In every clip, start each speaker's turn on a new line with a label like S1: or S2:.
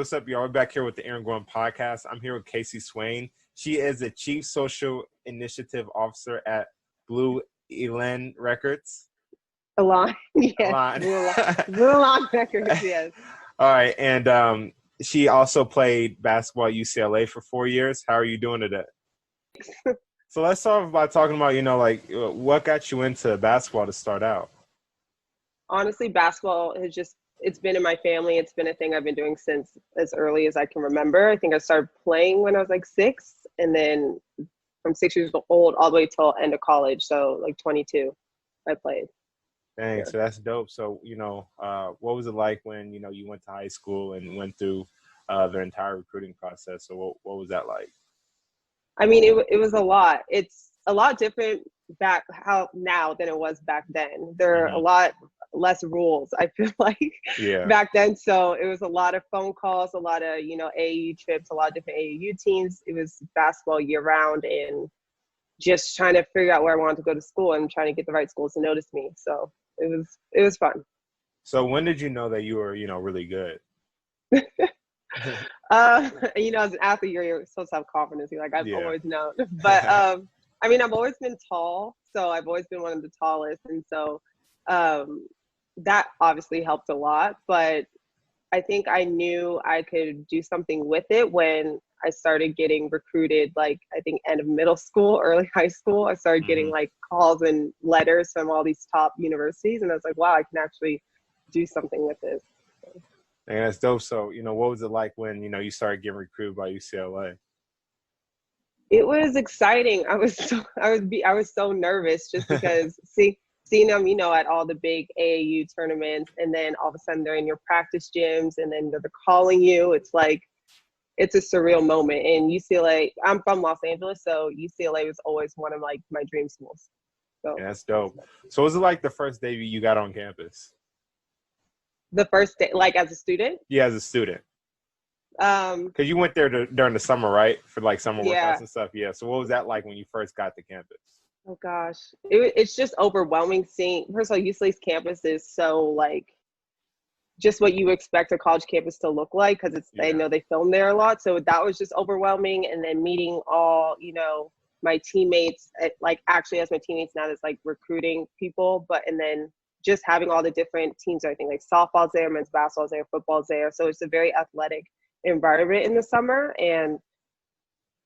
S1: what's up, y'all? We're back here with the Eron podcast. I'm here with Kacy Swain. She is the Chief Social Initiative Officer at Blue Elan Records.
S2: Elan, yes. Blue Elan Records, yes.
S1: All right, and she also played basketball at UCLA for 4 years. How are you doing today? So let's start by talking about, what got you into basketball to start out?
S2: Honestly, basketball it's been in my family. It's been a thing I've been doing since as early as I can remember. I think I started playing when I was like 6, and then from 6 years old all the way till end of college. So like 22, I played.
S1: Dang,
S2: Yeah.
S1: So that's dope. So, what was it like when, you went to high school and went through the entire recruiting process? So what was that like?
S2: I mean, it was a lot. It's a lot different now than it was back then. There are a lot less rules, I feel like, back then. So it was a lot of phone calls, a lot of, AAU trips, a lot of different AAU teams. It was basketball year round and just trying to figure out where I wanted to go to school and trying to get the right schools to notice me. So it was fun.
S1: So when did you know that you were, really good?
S2: As an athlete, you're supposed to have confidence. You're like, I've always known. But I've always been tall. So I've always been one of the tallest. And so that obviously helped a lot. But I think I knew I could do something with it when I started getting recruited, like I think end of middle school, early high school. I started getting like calls and letters from all these top universities. And I was like, wow, I can actually do something with this.
S1: And that's dope. So, what was it like when, you started getting recruited by UCLA?
S2: It was exciting. I was so nervous just because seeing them, at all the big AAU tournaments, and then all of a sudden they're in your practice gyms and then they're calling you. It's like, it's a surreal moment. And UCLA, I'm from Los Angeles, so UCLA was always one of like my dream schools. So
S1: yeah, that's dope. So was it like the first day you got on campus?
S2: The first day, like as a student?
S1: Yeah, as a student. Because you went there during the summer, right? For like summer workouts and stuff. Yeah. So what was that like when you first got to campus?
S2: Oh gosh, it's just overwhelming seeing. First of all, UCLA's campus is so like just what you expect a college campus to look like, because I know they film there a lot. So that was just overwhelming. And then meeting all, my teammates, like actually as my teammates now, that's like recruiting people, and then just having all the different teams, I think like softball's there, men's basketball's there, football's there. So it's a very athletic environment in the summer, and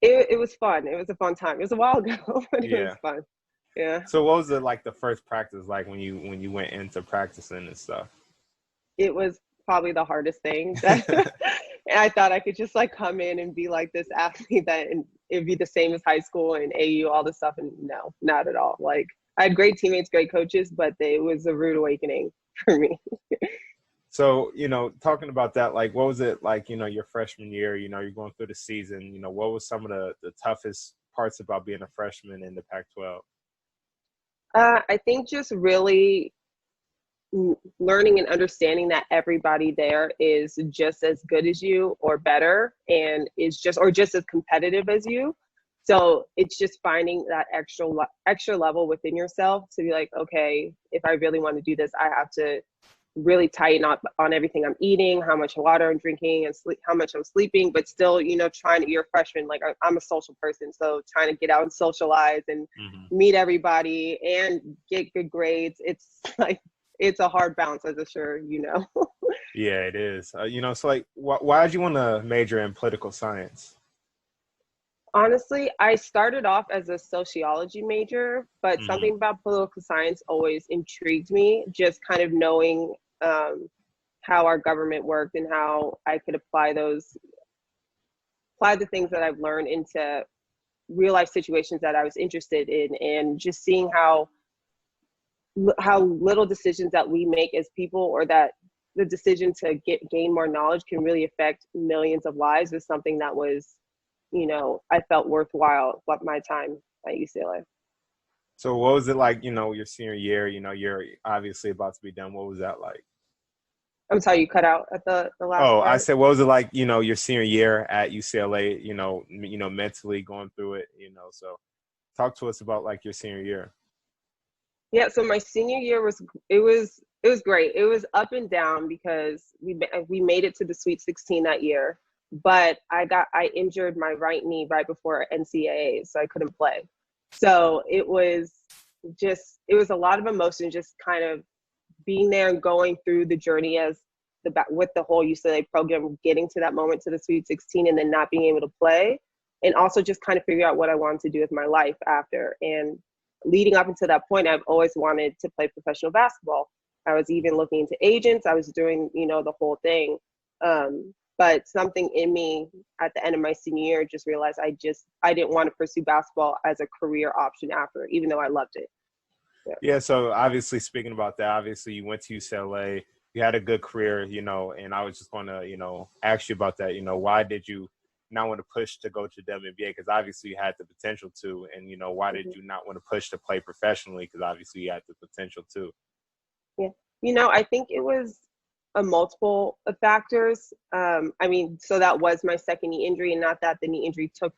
S2: it was fun. It was a fun time. It was a while ago, but it was fun. Yeah.
S1: So what was it like the first practice like when you went into practicing and stuff?
S2: It was probably the hardest thing. And I thought I could just like come in and be like this athlete and it'd be the same as high school and AU, all this stuff. And no, not at all. Like I had great teammates, great coaches, but it was a rude awakening for me.
S1: So, talking about that, like, what was it like, your freshman year, you're going through the season, what was some of the toughest parts about being a freshman in the Pac-12?
S2: I think just really learning and understanding that everybody there is just as good as you or better, and is just as competitive as you. So it's just finding that extra level within yourself to be like, okay, if I really want to do this, I have to really tighten up on everything I'm eating, how much water I'm drinking, and how much I'm sleeping, but still, you're a freshman, like I'm a social person. So trying to get out and socialize and meet everybody and get good grades. It's like, it's a hard balance, as I'm sure you know.
S1: Yeah, it is. So like, why did you want to major in political science?
S2: Honestly, I started off as a sociology major, but something about political science always intrigued me, just kind of knowing how our government worked and how I could apply the things that I've learned into real life situations that I was interested in, and just seeing how little decisions that we make as people, or that the decision to gain more knowledge, can really affect millions of lives, is something that was, I felt worthwhile what my time at UCLA.
S1: So what was it like, your senior year, you're obviously about to be done. What was that like?
S2: I'm sorry, you cut out at the last part.
S1: I said, what was it like, your senior year at UCLA, mentally going through it, so talk to us about like your senior year.
S2: Yeah, so my senior year was great. It was up and down because we made it to the Sweet 16 that year, but I injured my right knee right before NCAA, so I couldn't play. So it was a lot of emotion, just kind of being there and going through the journey as with the whole UCLA program, getting to that moment to the Sweet 16 and then not being able to play, and also just kind of figure out what I wanted to do with my life after. And leading up until that point, I've always wanted to play professional basketball. I was even looking into agents. I was doing, the whole thing. But something in me at the end of my senior year just realized I didn't want to pursue basketball as a career option after, even though I loved it.
S1: Yeah, so obviously speaking about that, obviously you went to UCLA, you had a good career, and I was just going to, ask you about that. Why did you not want to push to go to WNBA? Because obviously you had the potential to, and, why did you not want to push to play professionally? Because obviously you had the potential to.
S2: Yeah. I think it was a multiple of factors. So that was my second knee injury, and not that the knee injury took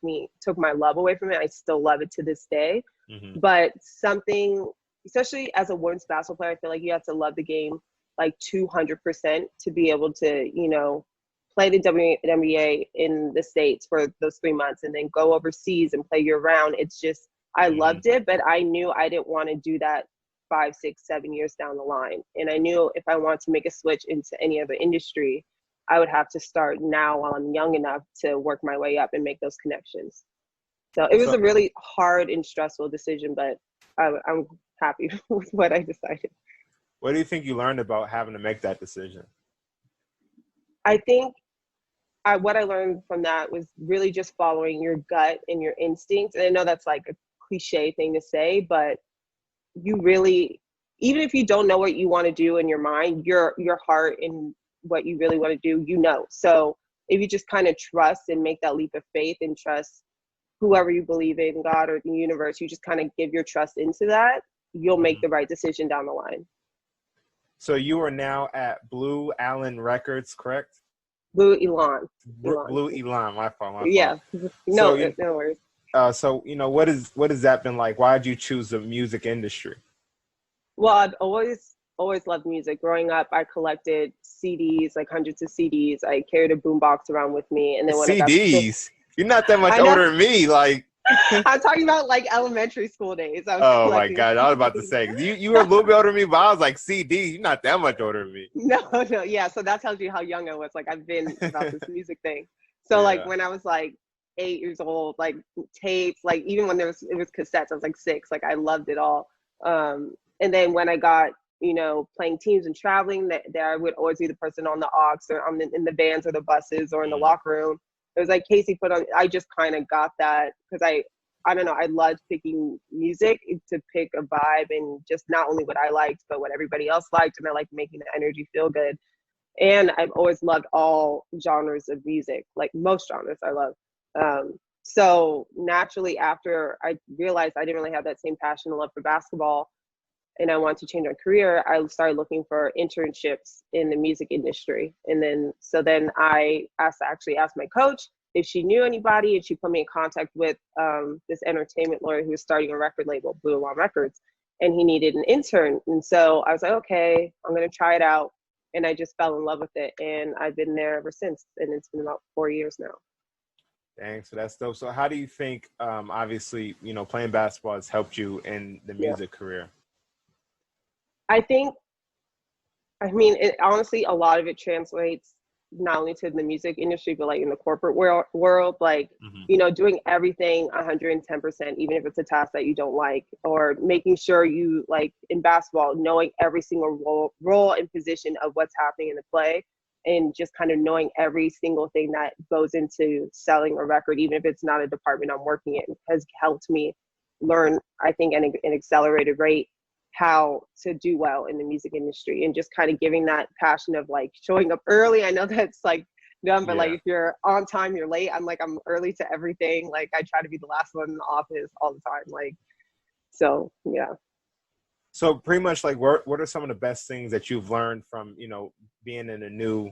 S2: my love away from it. I still love it to this day.
S1: Mm-hmm.
S2: But something, especially as a women's basketball player, I feel like you have to love the game like 200% to be able to, play the WNBA in the States for those 3 months and then go overseas and play year round. It's just, I loved it, but I knew I didn't want to do that 5, 6, 7 years down the line. And I knew if I wanted to make a switch into any other industry, I would have to start now while I'm young enough to work my way up and make those connections. So it was a really hard and stressful decision, but I'm happy with what I decided.
S1: What do you think you learned about having to make that decision?
S2: I think what I learned from that was really just following your gut and your instincts. And I know that's like a cliche thing to say, but you really, even if you don't know what you want to do in your mind, your heart and what you really want to do, So if you just kind of trust and make that leap of faith and trust whoever you believe in, God or the universe, you just kind of give your trust into that, you'll make the right decision down the line.
S1: So you are now at Blue Allen Records, correct?
S2: Blue Eron.
S1: Blue Elon, my fault.
S2: Yeah. No,
S1: so,
S2: no worries.
S1: So what has that been like? Why did you choose the music industry?
S2: Well, I've always loved music. Growing up, I collected CDs, like hundreds of CDs. I carried a boombox around with me, and then when
S1: CDs, you're not that much older than me. Like
S2: I'm talking about like elementary school days.
S1: Oh my God, I was about to say you were a little bit older than me, but I was like CD. You're not that much older than me.
S2: No, yeah. So that tells you how young I was. Like I've been about this music thing. So like when I was like 8 years old, like tapes, like even when it was cassettes, I was like 6. Like I loved it all. And then when I got, playing teams and traveling, that I would always be the person on the aux or in the vans or the buses or in the locker room. It was like Kacy put on. I just kind of got that because I don't know. I loved picking music to pick a vibe and just not only what I liked, but what everybody else liked. And I like making the energy feel good. And I've always loved all genres of music, like most genres I love. So naturally, after I realized I didn't really have that same passion and love for basketball, and I wanted to change my career, I started looking for internships in the music industry. And then I asked my coach if she knew anybody, and she put me in contact with this entertainment lawyer who was starting a record label, Blue Allen Records, and he needed an intern. And so I was like, okay, I'm going to try it out. And I just fell in love with it. And I've been there ever since. And it's been about 4 years now.
S1: Thanks. So that's dope. So how do you think, obviously, playing basketball has helped you in the music career?
S2: Honestly, a lot of it translates not only to the music industry, but like in the corporate world, like, doing everything 110%, even if it's a task that you don't like, or making sure you, like in basketball, knowing every single role and position of what's happening in the play, and just kind of knowing every single thing that goes into selling a record, even if it's not a department I'm working in, has helped me learn, I think, at an accelerated rate, how to do well in the music industry, and just kind of giving that passion of like showing up early. I know that's like dumb, but like if you're on time, you're late. I'm early to everything. Like I try to be the last one in the office all the time. Like, so yeah.
S1: So pretty much like what are some of the best things that you've learned from, being in a new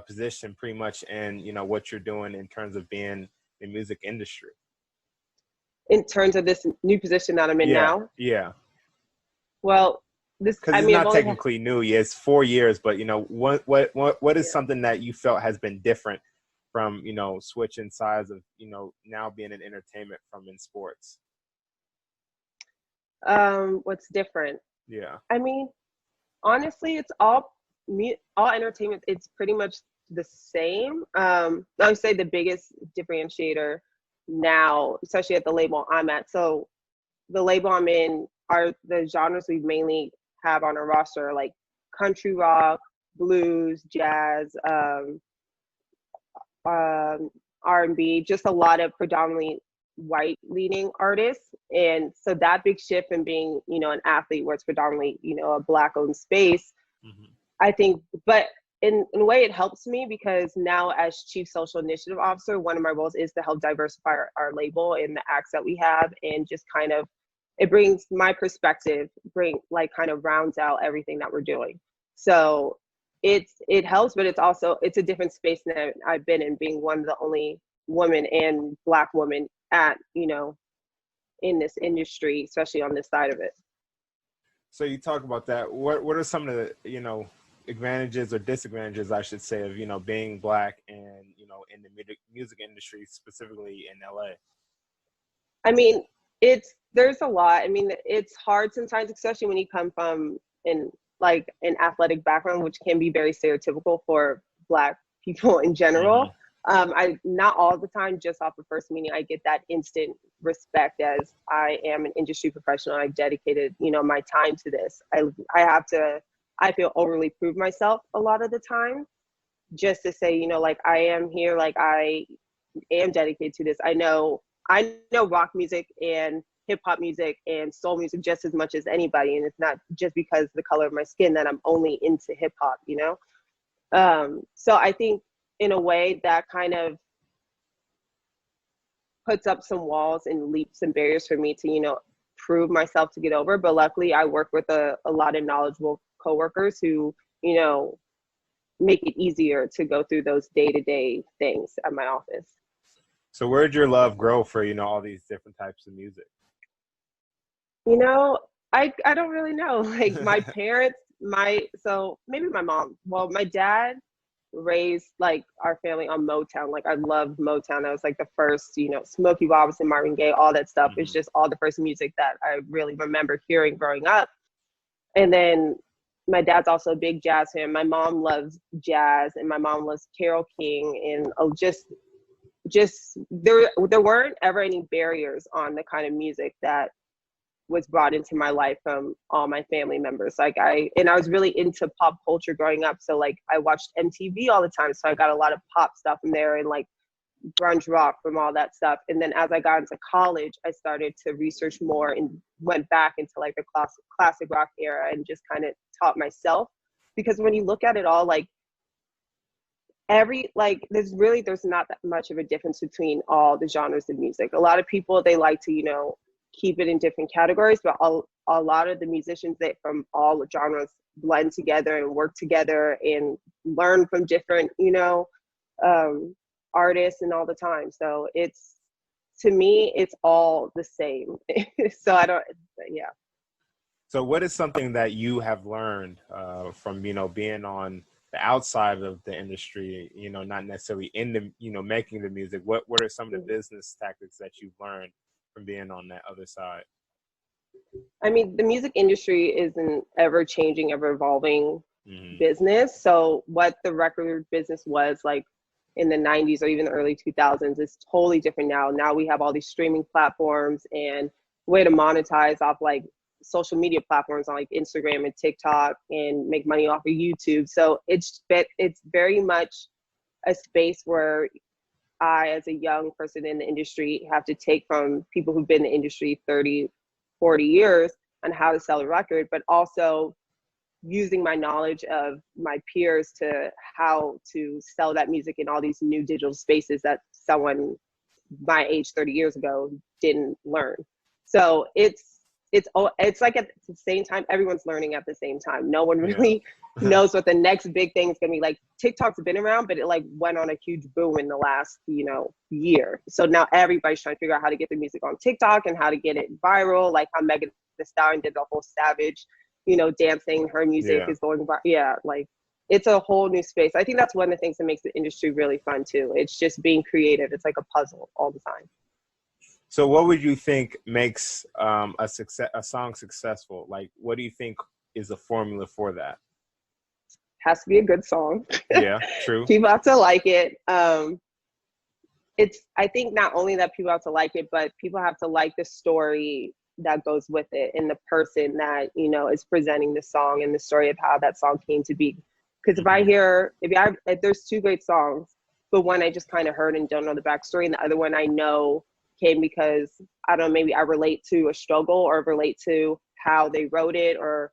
S1: position pretty much, and, what you're doing in terms of being in the music industry?
S2: In terms of this new position that I'm in now?
S1: Yeah.
S2: Well, this,
S1: Because
S2: I
S1: it's
S2: mean, I've
S1: not
S2: only had,
S1: technically new. Yeah, it's 4 years, but what is
S2: yeah.
S1: something that you felt has been different from switching sides of now being in entertainment from in sports?
S2: What's different?
S1: Yeah.
S2: I mean, honestly, it's all entertainment. It's pretty much the same. I would say the biggest differentiator now, especially at the label I'm at. So the label I'm in are the genres we mainly have on our roster, like country rock, blues, jazz, R&B, just a lot of predominantly white leading artists. And so that big shift in being, an athlete where it's predominantly, a black owned space,
S1: Hmm.
S2: I think, but in a way it helps me because now as chief social initiative officer, one of my roles is to help diversify our label and the acts that we have and just kind of, it brings my perspective, kind of rounds out everything that we're doing. So it helps, but it's a different space than I've been in, being one of the only women and black women at, in this industry, especially on this side of it.
S1: So you talk about that. What are some of the advantages or disadvantages, I should say, of being black and in the music industry, specifically in LA?
S2: I mean, there's a lot. I mean, it's hard sometimes, especially when you come from an athletic background, which can be very stereotypical for Black people in general.
S1: Hmm.
S2: I not all the time, just off of first meeting, I get that instant respect as I am an industry professional. I've dedicated, my time to this. I have to. I feel overly prove myself a lot of the time, just to say, like I am here, like I am dedicated to this. I know rock music and hip hop music and soul music just as much as anybody, and it's not just because the color of my skin that I'm only into hip hop. So I think in a way that kind of puts up some walls and leaps and barriers for me to prove myself to get over. But luckily, I work with a lot of knowledgeable coworkers who you know make it easier to go through those day-to-day things at my office.
S1: So where'd your love grow for all these different types of music?
S2: You know, I don't really know. Like my parents, so maybe my mom. Well, my dad raised like our family on Motown. Like I loved Motown. That was like the first, Smokey Robinson, Marvin Gaye, all that stuff. It's
S1: Hmm.
S2: just all the first music that I really remember hearing growing up. And then my dad's also a big jazz fan. My mom loves jazz, and my mom loves Carole King, and just there weren't ever any barriers on the kind of music that was brought into my life from all my family members. I was really into pop culture growing up. So like I watched MTV all the time. So I got a lot of pop stuff in there and like grunge rock from all that stuff. And then as I got into college, I started to research more and went back into like the classic rock era and just kind of taught myself. Because when you look at it all, like there's not that much of a difference between all the genres of music. A lot of people, they like to keep it in different categories, but a lot of the musicians that from all genres blend together and work together and learn from different um, artists and all the time. So to me it's all the same. So I don't, yeah.
S1: So what is something that you have learned from being on the outside of the industry, not necessarily in the making the music? What are some of the business tactics that you've learned from being on that other side?
S2: I mean, the music industry is an ever changing, ever evolving
S1: Hmm.
S2: business. So what the record business was like in the 90s or even the early 2000s is totally different now. Now we have all these streaming platforms and way to monetize off like social media platforms on like Instagram and TikTok and make money off of YouTube. So it's very much a space where I, as a young person in the industry, have to take from people who've been in the industry 30, 40 years on how to sell a record, but also using my knowledge of my peers to how to sell that music in all these new digital spaces that someone my age 30 years ago didn't learn. So it's like at the same time, everyone's learning at the same time. No one
S1: Yeah.
S2: really knows what the next big thing is going to be. Like TikTok's been around, but it like went on a huge boom in the last, year. So now everybody's trying to figure out how to get their music on TikTok and how to get it viral, like how Megan Thee the stallion did the whole Savage, dancing. Her music
S1: Yeah.
S2: is going by. Yeah, like it's a whole new space. I think that's one of the things that makes the industry really fun too. It's just being creative. It's like a puzzle all the time.
S1: So what would you think makes a song successful? Like, what do you think is the formula for that?
S2: Has to be a good song.
S1: Yeah, true.
S2: People have to like it. I think not only that people have to like it, but people have to like the story that goes with it and the person that, is presenting the song and the story of how that song came to be. Because if there's two great songs, but one I just kind of heard and don't know the backstory, and the other one I know came because, I don't know, maybe I relate to a struggle or relate to how they wrote it or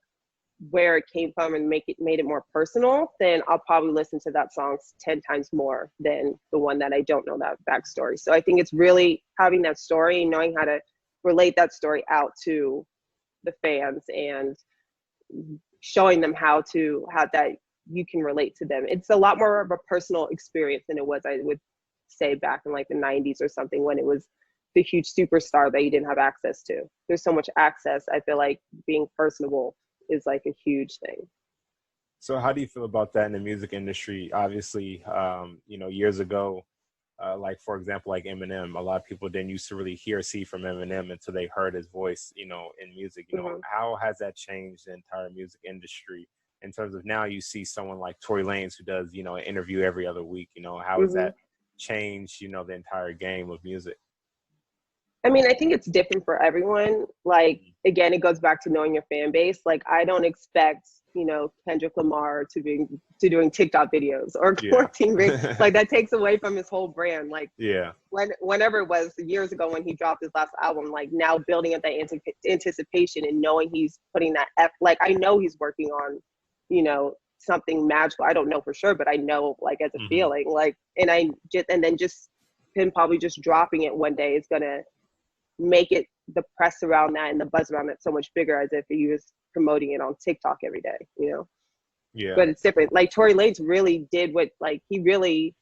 S2: where it came from and made it more personal, then I'll probably listen to that song 10 times more than the one that I don't know that backstory. So I think it's really having that story and knowing how to relate that story out to the fans and showing them how that you can relate to them. It's a lot more of a personal experience than it was, I would say, back in like the 90s or something, when it was the huge superstar that you didn't have access to. There's so much access. I feel like being personable is like a huge thing.
S1: So how do you feel about that in the music industry? Obviously, years ago, like for example, like Eminem, a lot of people didn't used to really hear or see from Eminem until they heard his voice, in music.
S2: Mm-hmm.
S1: How has that changed the entire music industry in terms of now you see someone like Tory Lanez who does, an interview every other week, how has
S2: Mm-hmm.
S1: that changed, the entire game of music?
S2: I mean, I think it's different for everyone. Like, again, it goes back to knowing your fan base. Like, I don't expect, Kendrick Lamar to doing TikTok videos or
S1: Yeah.
S2: quarantine ring. Like, that takes away from his whole brand. Like,
S1: Yeah.
S2: Whenever it was years ago when he dropped his last album, like now building up that anticipation and knowing he's putting that like I know he's working on, something magical. I don't know for sure, but I know like as a feeling, like, and then just him probably just dropping it one day is gonna make it, the press around that and the buzz around it, so much bigger as if he was promoting it on TikTok every day,
S1: Yeah.
S2: But it's different. Like Tory Lanez really did he really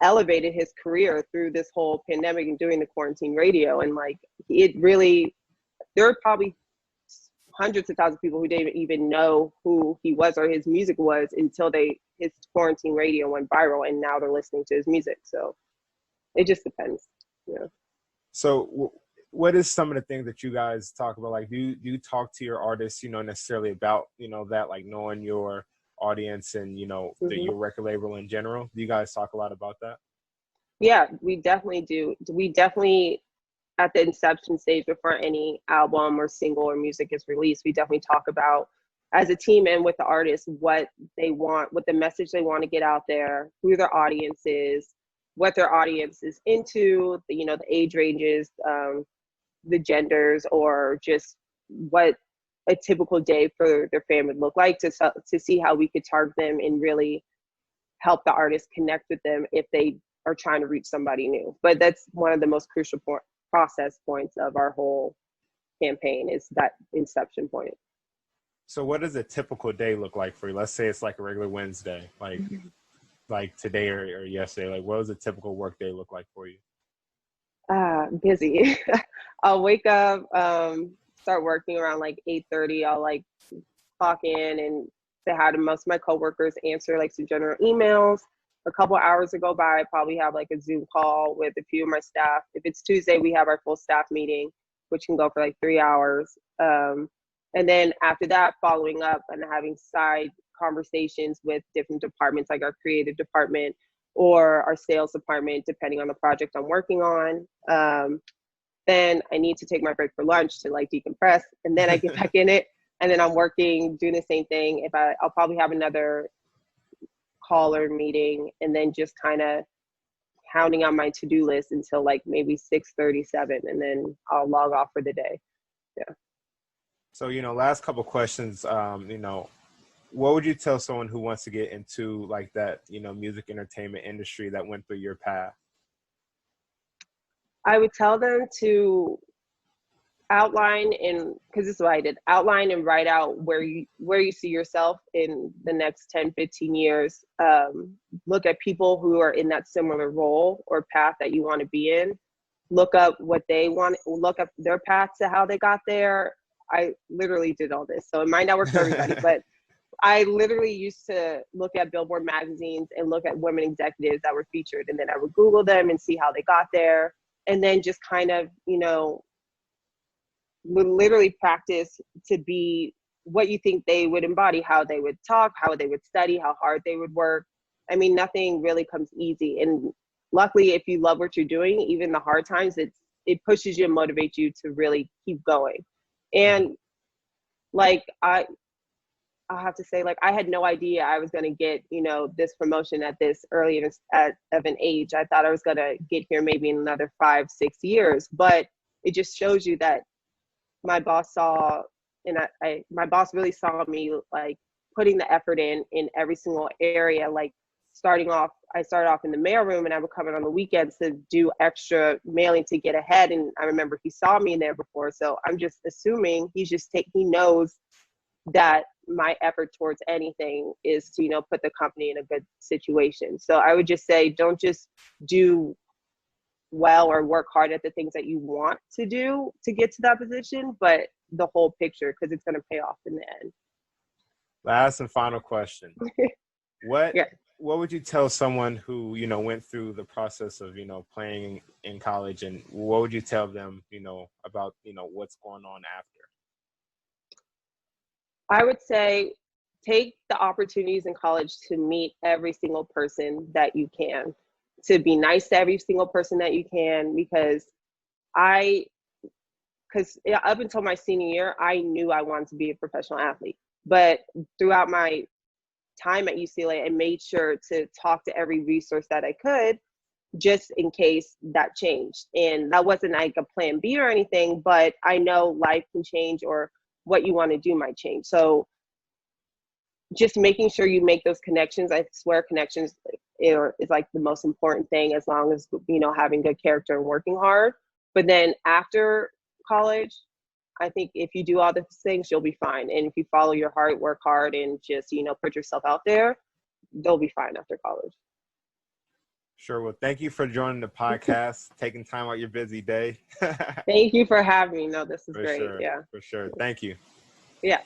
S2: elevated his career through this whole pandemic and doing the quarantine radio. And like, there are probably hundreds of thousands of people who didn't even know who he was or his music was until his quarantine radio went viral and now they're listening to his music. So it just depends. Yeah.
S1: So what is some of the things that you guys talk about? Like, do you talk to your artists, necessarily about, that, like knowing your audience and, your record label in general? Do you guys talk a lot about that?
S2: Yeah, we definitely do. We definitely, at the inception stage, before any album or single or music is released, we definitely talk about, as a team and with the artist, what they want, what the message they want to get out there, who their audience is, what their audience is into, the age ranges, the genders, or just what a typical day for their fan would look like, to see how we could target them and really help the artist connect with them if they are trying to reach somebody new. But that's one of the most crucial process points of our whole campaign, is that inception point.
S1: So what does a typical day look like for you? Let's say it's like a regular Wednesday, like today or yesterday. Like, what does a typical work day look like for you?
S2: Busy. I'll wake up, start working around like 8:30. I'll like clock in and say hi to most of my coworkers, answer like some general emails. A couple hours to go by, I probably have like a Zoom call with a few of my staff. If it's Tuesday, we have our full staff meeting, which can go for like 3 hours. And then after that, following up and having side conversations with different departments, like our creative department or our sales department, depending on the project I'm working on. Then I need to take my break for lunch to like decompress, and then I get back in it, and then I'm working, doing the same thing. I'll probably have another call or meeting, and then just kind of counting on my to-do list until like maybe 6:37, and then I'll log off for the day. Yeah.
S1: So, last couple questions, what would you tell someone who wants to get into like that, music entertainment industry that went through your path?
S2: I would tell them to outline, because this is what I did, outline and write out where you see yourself in the next 10, 15 years. Look at people who are in that similar role or path that you want to be in. Look up what they want, look up their path to how they got there. I literally did all this. So it might not work for everybody, but I literally used to look at Billboard magazines and look at women executives that were featured. And then I would Google them and see how they got there. And then just kind of, you know, would literally practice to be what you think they would embody, how they would talk, how they would study, how hard they would work. I mean, nothing really comes easy. And luckily, if you love what you're doing, even the hard times, it pushes you and motivates you to really keep going. And like, I have to say, like, I had no idea I was going to get, you know, this promotion at this early of an age. I thought I was going to get here maybe in another 5-6 years, but it just shows you that my boss saw, and my boss really saw me like putting the effort in every single area. Like I started off in the mailroom, and I would come in on the weekends to do extra mailing to get ahead. And I remember he saw me there before, so I'm just assuming he knows that my effort towards anything is to, you know, put the company in a good situation. So I would just say, don't just do well or work hard at the things that you want to do to get to that position, but the whole picture, because it's going to pay off in the end.
S1: Last and final question. What
S2: Yeah.
S1: what would you tell someone who, you know, went through the process of, you know, playing in college, and what would you tell them, you know, about, you know, what's going on after?
S2: I would say take the opportunities in college to meet every single person that you can, to be nice to every single person that you can, because up until my senior year, I knew I wanted to be a professional athlete. But throughout my time at UCLA, I made sure to talk to every resource that I could, just in case that changed. And that wasn't like a plan B or anything, but I know life can change, or what you want to do might change. So just making sure you make those connections. I swear connections is like the most important thing, as long as, you know, having good character and working hard. But then after college, I think if you do all those things, you'll be fine. And if you follow your heart, work hard, and just, you know, put yourself out there, they'll be fine after college.
S1: Sure. Well, thank you for joining the podcast, taking time out your busy day.
S2: Thank you for having me. No, this is
S1: For
S2: great.
S1: sure.
S2: Yeah.
S1: For sure. Thank you.
S2: Yeah.